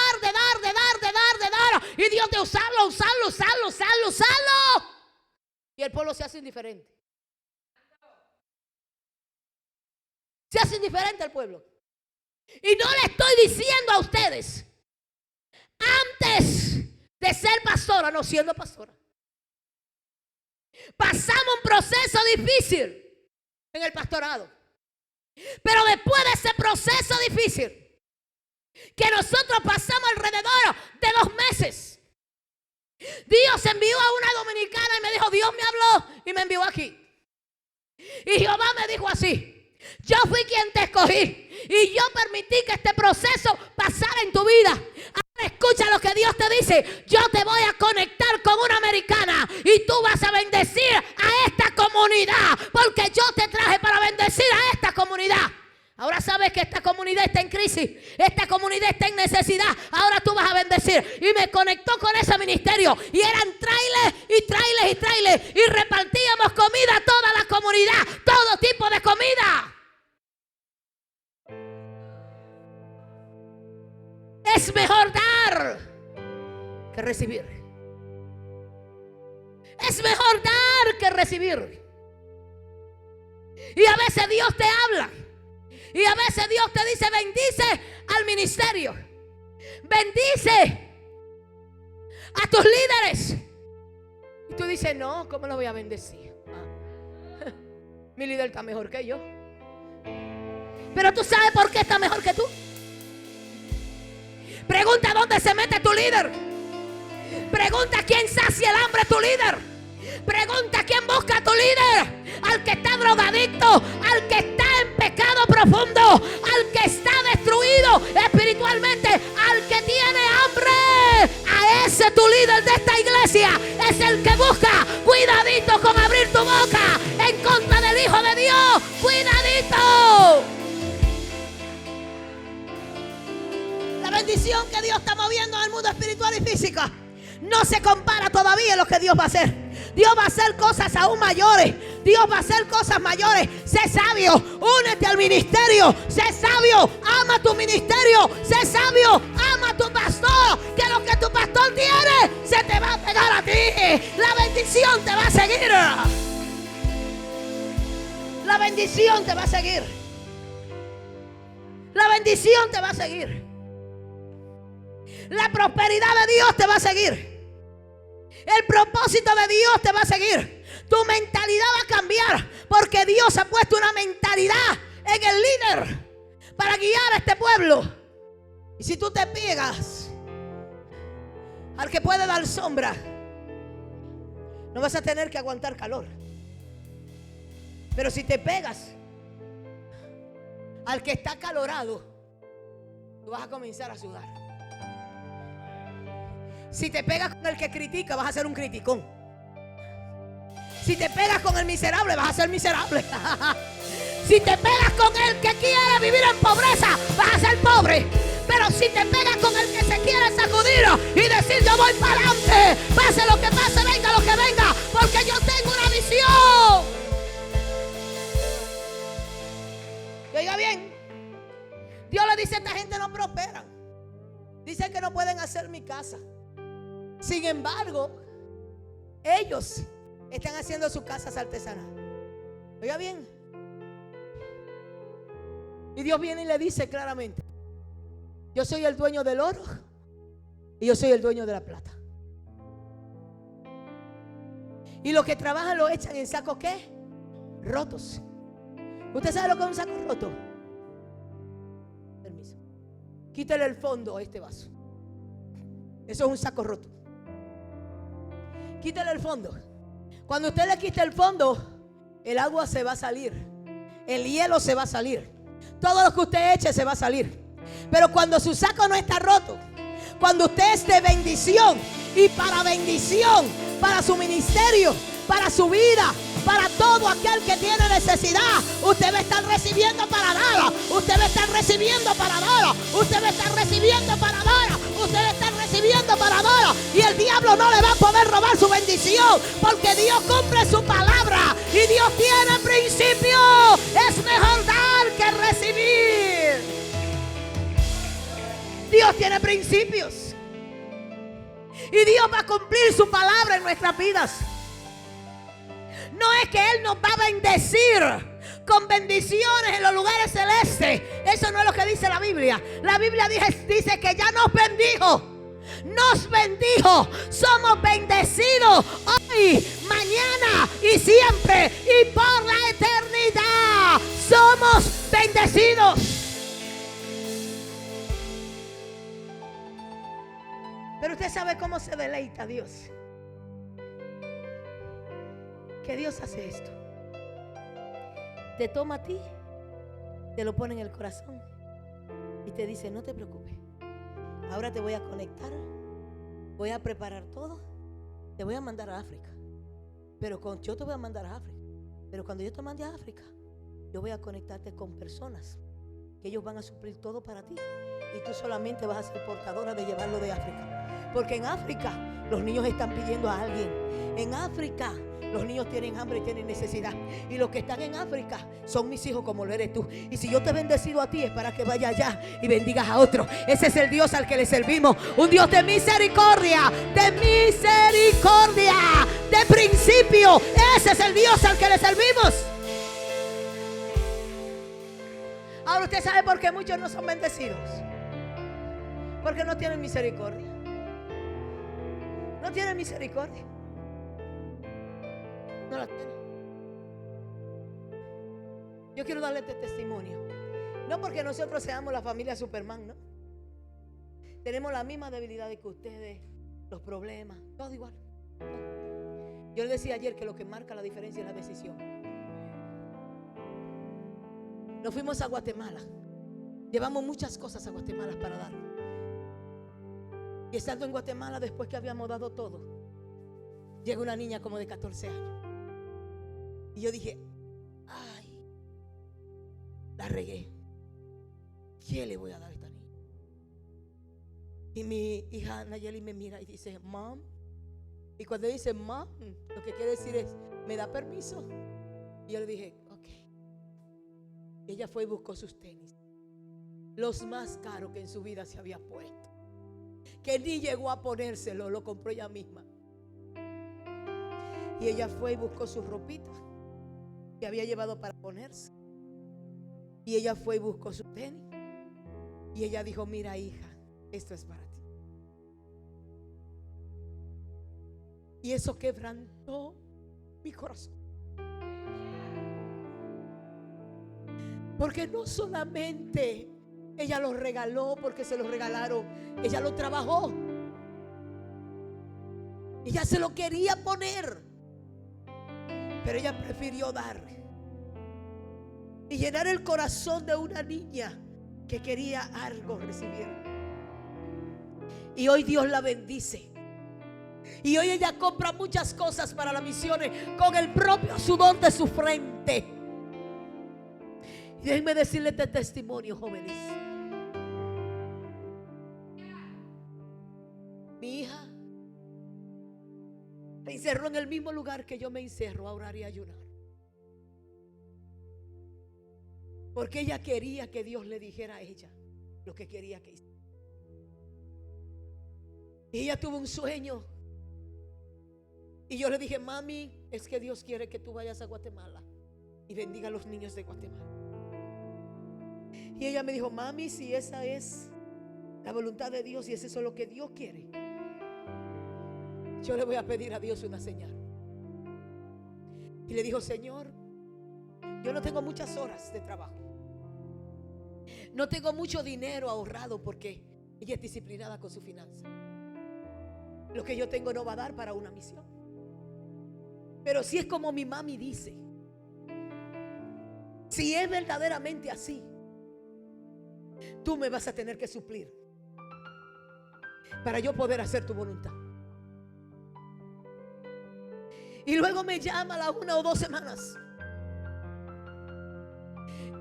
Y Dios de usarlo. Y el pueblo se hace indiferente. Se hace indiferente al pueblo. Y no le estoy diciendo a ustedes, antes de ser pastora, no siendo pastora, pasamos un proceso difícil en el pastorado. Pero después de ese proceso difícil, que nosotros pasamos alrededor de 2 meses, Dios envió a una dominicana y me dijo: Dios me habló y me envió aquí. Y Jehová me dijo así: yo fui quien te escogí y yo permití que este proceso pasara en tu vida. Ahora escucha lo que Dios te dice: yo te voy a conectar con una americana y tú vas a bendecir a esta comunidad, porque yo te traje para bendecir a esta comunidad. Ahora sabes que esta comunidad comunidad está en crisis, esta comunidad está en necesidad, ahora tú vas a bendecir. Y me conectó con ese ministerio y eran trailers y repartíamos comida a toda la comunidad, todo tipo de comida. Es mejor dar que recibir. Es mejor dar que recibir. Y a veces Dios te habla. Y a veces Dios te dice: bendice al ministerio. Bendice a tus líderes. Y tú dices: no, ¿cómo lo voy a bendecir? Mi líder está mejor que yo. Pero tú sabes por qué está mejor que tú. Pregunta dónde se mete tu líder. Pregunta quién sacia el hambre tu líder. Pregunta quién busca a tu líder. Al que está drogadicto, al que está en pecado profundo, al que está destruido espiritualmente, al que tiene hambre. A ese tu líder de esta iglesia es el que busca. Cuidadito con abrir tu boca en contra del Hijo de Dios. Cuidadito. La bendición que Dios está moviendo en el mundo espiritual y físico no se compara todavía a lo que Dios va a hacer. Dios va a hacer cosas aún mayores. Dios va a hacer cosas mayores. Sé sabio, únete al ministerio. Sé sabio, ama tu ministerio. Sé sabio, ama a tu pastor. Que lo que tu pastor tiene se te va a pegar a ti. La bendición te va a seguir. La bendición te va a seguir. La bendición te va a seguir. La prosperidad de Dios te va a seguir. El propósito de Dios te va a seguir. Tu mentalidad va a cambiar, porque Dios ha puesto una mentalidad en el líder para guiar a este pueblo. Y si tú te pegas al que puede dar sombra, no vas a tener que aguantar calor. Pero si te pegas al que está acalorado, tú vas a comenzar a sudar. Si te pegas con el que critica, vas a ser un criticón. Si te pegas con el miserable, vas a ser miserable. Si te pegas con el que quiere vivir en pobreza, vas a ser pobre. Pero si te pegas con el que se quiere sacudir y decir: yo voy para adelante, pase lo que pase, venga lo que venga, porque yo tengo una visión. Y oiga bien, Dios le dice: esta gente no prospera. Dicen que no pueden hacer mi casa. Sin embargo, ellos están haciendo sus casas artesanales. Oiga bien. Y Dios viene y le dice claramente: yo soy el dueño del oro y yo soy el dueño de la plata. Y los que trabajan lo echan en sacos, ¿qué? Rotos. ¿Usted sabe lo que es un saco roto? Permiso. Quítale el fondo a este vaso. Eso es un saco roto. Quítale el fondo. Cuando usted le quite el fondo, el agua se va a salir, el hielo se va a salir, todo lo que usted eche se va a salir. Pero cuando su saco no está roto, cuando usted es de bendición y bendición para su ministerio, para su vida, para todo aquel que tiene necesidad, usted va a estar recibiendo para dar. Usted va a estar recibiendo para dar. Usted va a estar recibiendo para dar. Usted va a estar recibiendo para dar. Y el diablo no le va a poder robar su bendición, porque Dios cumple su palabra y Dios tiene principio. Es mejor dar que recibir. Dios tiene principios y Dios va a cumplir su palabra en nuestras vidas. No es que Él nos va a bendecir con bendiciones en los lugares celestes. Eso no es lo que dice la Biblia. La Biblia dice que ya nos bendijo. Nos bendijo. Somos bendecidos hoy, mañana y siempre. Y por la eternidad somos bendecidos. Pero usted sabe cómo se deleita Dios. Que Dios hace esto. Te toma a ti, te lo pone en el corazón y te dice: no te preocupes, ahora te voy a conectar, voy a preparar todo, te voy a mandar a África. Pero yo te voy a mandar a África. Pero cuando yo te mande a África, yo voy a conectarte con personas que ellos van a suplir todo para ti. Y tú solamente vas a ser portadora de llevarlo de África. Porque en África los niños están pidiendo a alguien. En África los niños tienen hambre y tienen necesidad. Y los que están en África son mis hijos como lo eres tú. Y si yo te he bendecido a ti es para que vayas allá y bendigas a otro. Ese es el Dios al que le servimos. Un Dios de misericordia. De misericordia. De principio. Ese es el Dios al que le servimos. Ahora usted sabe por qué muchos no son bendecidos. Porque no tienen misericordia. No tienen misericordia. No la tienen. Yo quiero darle este testimonio. No porque nosotros seamos la familia Superman, ¿no? Tenemos la misma debilidad que ustedes, los problemas, todo igual. Yo le decía ayer que lo que marca la diferencia es la decisión. Nos fuimos a Guatemala. Llevamos muchas cosas a Guatemala para dar. Y estando en Guatemala, después que habíamos dado todo, llega una niña como de 14 años. Y yo dije, ay, la regué. ¿Qué le voy a dar a esta niña? Y mi hija Nayeli me mira y dice, Mom. Y cuando dice Mom, lo que quiere decir es, ¿me da permiso? Y yo le dije, ok. Y ella fue y buscó sus tenis, los más caros que en su vida se había puesto, que ni llegó a ponérselo, lo compró ella misma. Y ella fue y buscó sus ropitas que había llevado para ponerse. Y ella fue y buscó su tenis. Y ella dijo, mira hija, esto es para ti. Y eso quebrantó mi corazón. Porque no solamente ella lo regaló porque se lo regalaron, ella lo trabajó. Ella se lo quería poner, pero ella prefirió dar y llenar el corazón de una niña que quería algo recibir. Y hoy Dios la bendice. Y hoy ella compra muchas cosas para las misiones con el propio sudor de su frente. Y déjenme decirle este testimonio, jóvenes. Mi hija se encerró en el mismo lugar que yo me encerro a orar y a ayunar. Porque ella quería que Dios le dijera a ella lo que quería que hiciera. Y ella tuvo un sueño. Y yo le dije, mami, es que Dios quiere que tú vayas a Guatemala y bendiga a los niños de Guatemala. Y ella me dijo, mami, si esa es la voluntad de Dios y es eso lo que Dios quiere, yo le voy a pedir a Dios una señal. Y le dijo, Señor, yo no tengo muchas horas de trabajo, no tengo mucho dinero ahorrado porque ella es disciplinada con su finanza. Lo que yo tengo no va a dar para una misión. Pero si es como mi mami dice, si es verdaderamente así, tú me vas a tener que suplir para yo poder hacer tu voluntad. Y luego me llama a las 1 o 2 semanas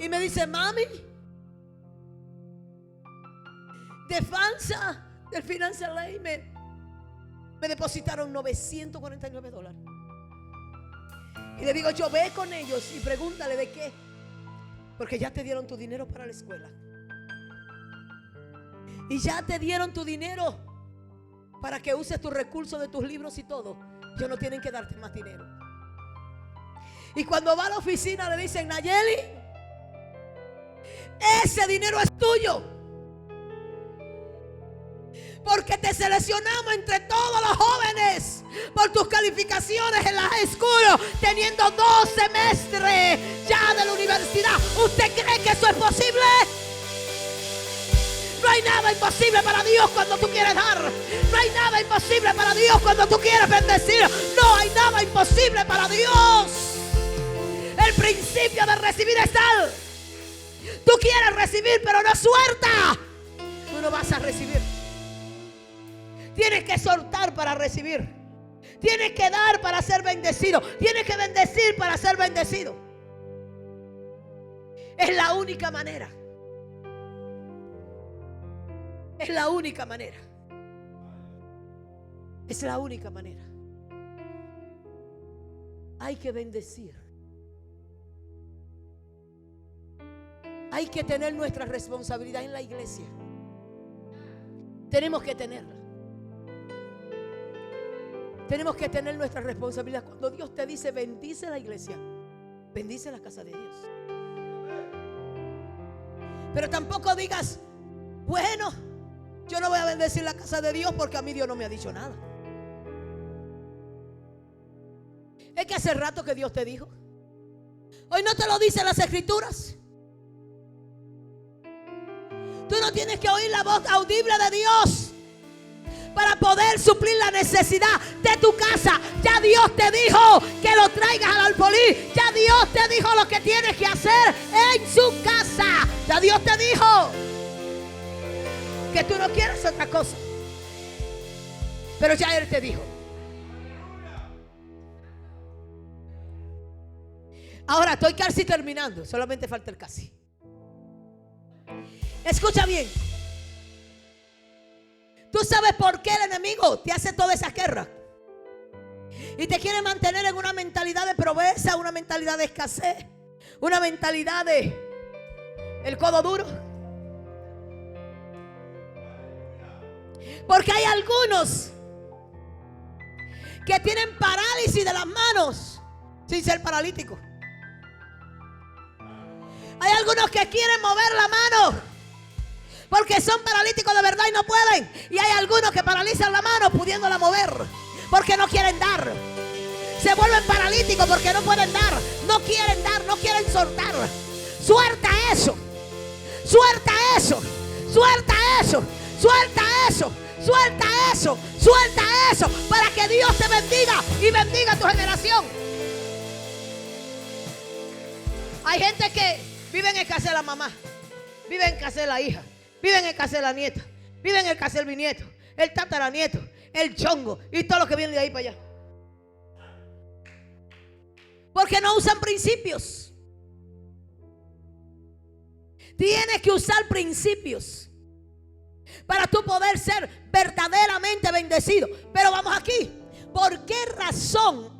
y me dice, mami, de FANSA, del Financial Aid, me depositaron $949. Y le digo, yo ve con ellos y pregúntale de qué, porque ya te dieron tu dinero para la escuela y ya te dieron tu dinero para que uses tus recursos de tus libros y todo. Ellos no tienen que darte más dinero. Y cuando va a la oficina le dicen, Nayeli, ese dinero es tuyo, porque te seleccionamos entre todos los jóvenes por tus calificaciones en la high school, teniendo 2 semestres ya de la universidad. ¿Usted cree que eso es posible? No hay nada imposible para Dios cuando tú quieres dar. No hay nada imposible para Dios cuando tú quieres bendecir. No hay nada imposible para Dios. El principio de recibir es tal. Tú quieres recibir, pero no suelta. Tú no vas a recibir. Tienes que soltar para recibir. Tienes que dar para ser bendecido. Tienes que bendecir para ser bendecido. Es la única manera. Es la única manera. Es la única manera. Hay que bendecir. Hay que tener nuestra responsabilidad en la iglesia. Tenemos que tenerla. Tenemos que tener nuestra responsabilidad. Cuando Dios te dice bendice la iglesia, bendice la casa de Dios. Pero tampoco digas, bueno, yo no voy a bendecir la casa de Dios porque a mí Dios no me ha dicho nada. Es que hace rato que Dios te dijo. Hoy no te lo dicen las escrituras. Tú no tienes que oír la voz audible de Dios para poder suplir la necesidad de tu casa. Ya Dios te dijo que lo traigas al alfolí. Ya Dios te dijo lo que tienes que hacer en su casa. Ya Dios te dijo que tú no quieres otra cosa. Pero ya Él te dijo. Ahora estoy casi terminando. Solamente falta el casi. Escucha bien. ¿Tú sabes por qué el enemigo te hace toda esa guerra? Y te quiere mantener en una mentalidad de pobreza, una mentalidad de escasez, una mentalidad de el codo duro. Porque hay algunos que tienen parálisis de las manos sin ser paralíticos. Hay algunos que quieren mover la mano porque son paralíticos de verdad y no pueden. Y hay algunos que paralizan la mano pudiéndola mover porque no quieren dar. Se vuelven paralíticos porque no pueden dar. No quieren dar, no quieren soltar. Suelta eso. Suelta eso. Suelta eso. Suelta eso. Suelta eso. Suelta eso. Para que Dios te bendiga y bendiga a tu generación. Hay gente que vive en escasez de la mamá, vive en escasez de la hija, vive en escasez de la nieta, vive en escasez del bisnieto, el tataranieto, el chongo y todo lo que viene de ahí para allá. Porque no usan principios. Tienes que usar principios para tú poder ser verdaderamente bendecido. Pero vamos aquí. ¿Por qué razón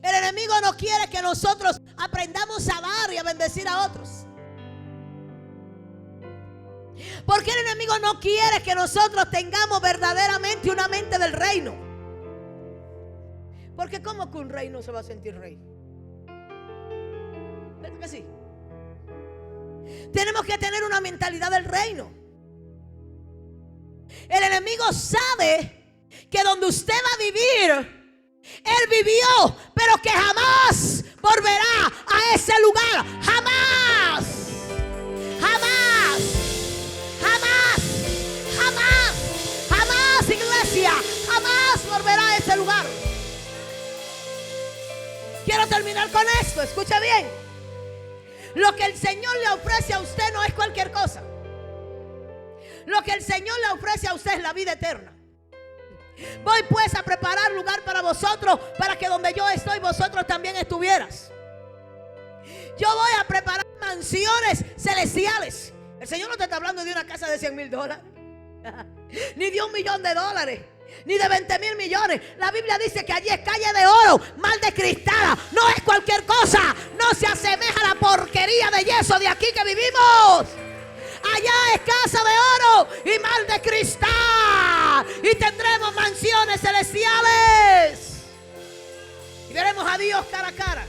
el enemigo no quiere que nosotros aprendamos a dar y a bendecir a otros? ¿Por qué el enemigo no quiere que nosotros tengamos verdaderamente una mente del reino? Porque ¿cómo que un rey no se va a sentir rey? ¿Verdad que sí? Tenemos que tener una mentalidad del reino. El enemigo sabe que donde usted va a vivir, Él vivió, pero que jamás volverá a ese lugar. Jamás. Jamás. Jamás. Jamás. Jamás, iglesia. Jamás volverá a ese lugar. Quiero terminar con esto. Escucha bien. Lo que el Señor le ofrece a usted no es cualquier cosa. Lo que el Señor le ofrece a usted es la vida eterna. Voy pues a preparar lugar para vosotros, para que donde yo estoy vosotros también estuvieras. Yo voy a preparar mansiones celestiales. El Señor no te está hablando de una casa de $100,000, ni de $1,000,000, ni de 20,000 millones. La Biblia dice que allí es calle de oro, mal de cristal. No es cualquier cosa. No se asemeja a la porquería de yeso de aquí que vivimos. Allá es casa de oro y mal de cristal. Y tendremos mansiones celestiales. Y veremos a Dios cara a cara.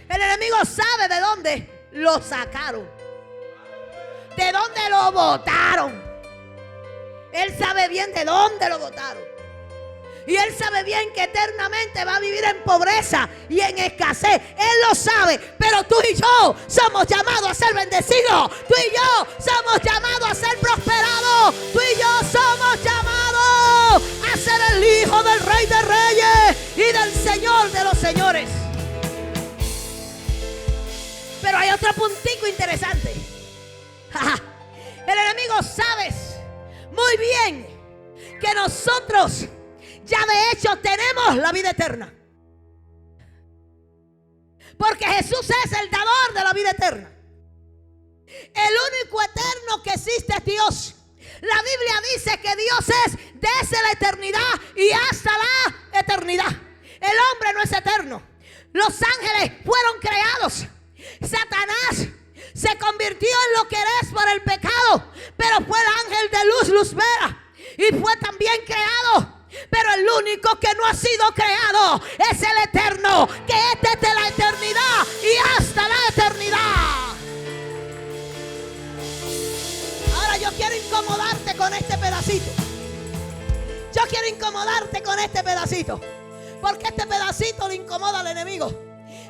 El enemigo sabe de dónde lo sacaron, de dónde lo botaron. Él sabe bien de dónde lo botaron. Y Él sabe bien que eternamente va a vivir en pobreza y en escasez. Él lo sabe. Pero tú y yo somos llamados a ser bendecidos. Tú y yo somos llamados a ser prosperados. Tú y yo somos llamados a ser el hijo del Rey de Reyes y del Señor de los señores. Pero hay otro puntico interesante. El enemigo sabe muy bien que nosotros ya de hecho tenemos la vida eterna. Porque Jesús es el dador de la vida eterna. El único eterno que existe es Dios. Biblia dice que Dios es desde la eternidad y hasta la eternidad. El hombre no es eterno. Los ángeles fueron creados. Satanás se convirtió en lo que eres por el pecado, pero fue el ángel de luz, Lucifera, y fue también creado. Pero el único que no ha sido creado es el eterno, que es desde la eternidad y hasta la eternidad. Ahora yo quiero incomodarte con este pedacito. Yo quiero incomodarte con este pedacito, porque este pedacito le incomoda al enemigo.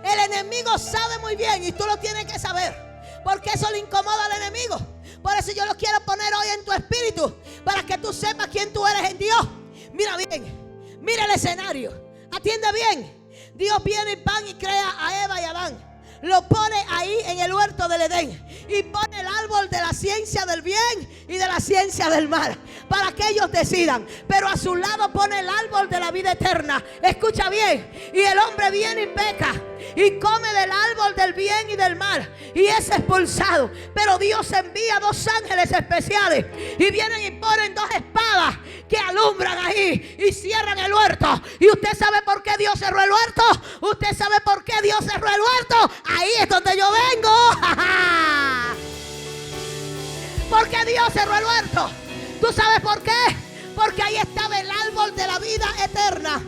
El enemigo sabe muy bien, y tú lo tienes que saber, porque eso le incomoda al enemigo. Por eso yo lo quiero poner hoy en tu espíritu, para que tú sepas quién tú eres en Dios. Mira bien, mira el escenario, atiende bien. Dios viene y crea a Eva y a Adán. Lo pone ahí en el huerto del Edén y pone el árbol de la ciencia del bien y de la ciencia del mal para que ellos decidan. Pero a su lado pone el árbol de la vida eterna. Escucha bien. Y el hombre viene y peca y come del árbol del bien y del mal y es expulsado. Pero Dios envía 2 ángeles especiales y vienen y ponen 2 espadas que alumbran ahí y cierran el huerto. ¿Y usted sabe por qué Dios cerró el huerto? ¿Usted sabe por qué Dios cerró el huerto? Ahí es donde yo vengo. Porque Dios cerró el huerto. ¿Tú sabes por qué? Porque ahí estaba el árbol de la vida eterna.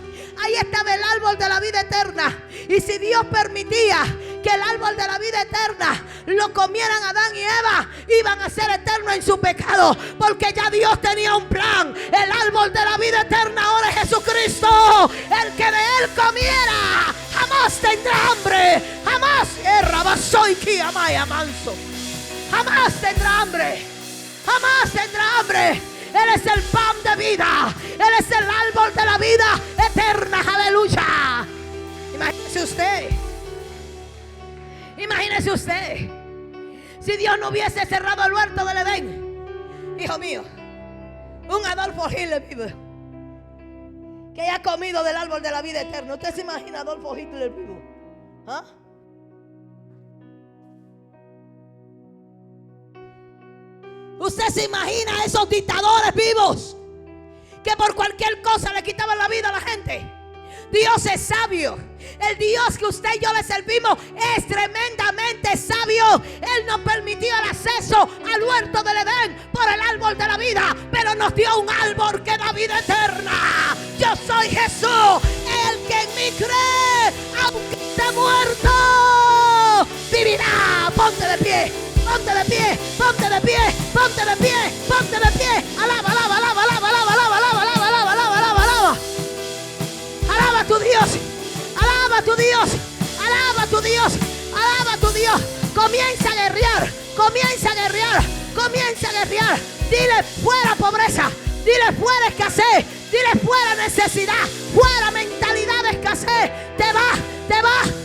Ahí estaba el árbol de la vida eterna. Y si Dios permitía que el árbol de la vida eterna lo comieran Adán y Eva, iban a ser eternos en su pecado, porque ya Dios tenía un plan. El árbol de la vida eterna ahora es Jesucristo. El que de él comiera jamás tendrá hambre. Jamás jamás tendrá hambre. Jamás tendrá hambre. Él es el pan de vida. Él es el árbol de la vida eterna. Aleluya. Imagínese usted. Imagínese usted. Si Dios no hubiese cerrado el huerto del Edén. Hijo mío, un Adolfo Hitler vive, que haya comido del árbol de la vida eterna. ¿Usted se imagina a Adolfo Hitler vivo? ¿Ah? ¿Usted se imagina a esos dictadores vivos que por cualquier cosa le quitaban la vida a la gente? Dios es sabio. El Dios que usted y yo le servimos es tremendamente sabio. Él nos permitió el acceso al huerto del Edén por el árbol de la vida, pero nos dio un árbol que da vida eterna. Yo soy Jesús, el que en mí cree, aunque esté muerto, vivirá. Ponte de pie, ponte de pie, ponte de pie, ponte de pie, ponte de pie. Alaba, alaba, alaba, alaba, alaba, alaba, alaba, alaba, alaba, alaba, alaba. Alaba a tu Dios, alaba a tu Dios, alaba a tu Dios, alaba a tu Dios. Comienza a guerrear, comienza a guerrear, comienza a guerrear. Dile fuera pobreza, dile fuera escasez, dile fuera necesidad, fuera mentalidad de escasez. Te va, te va.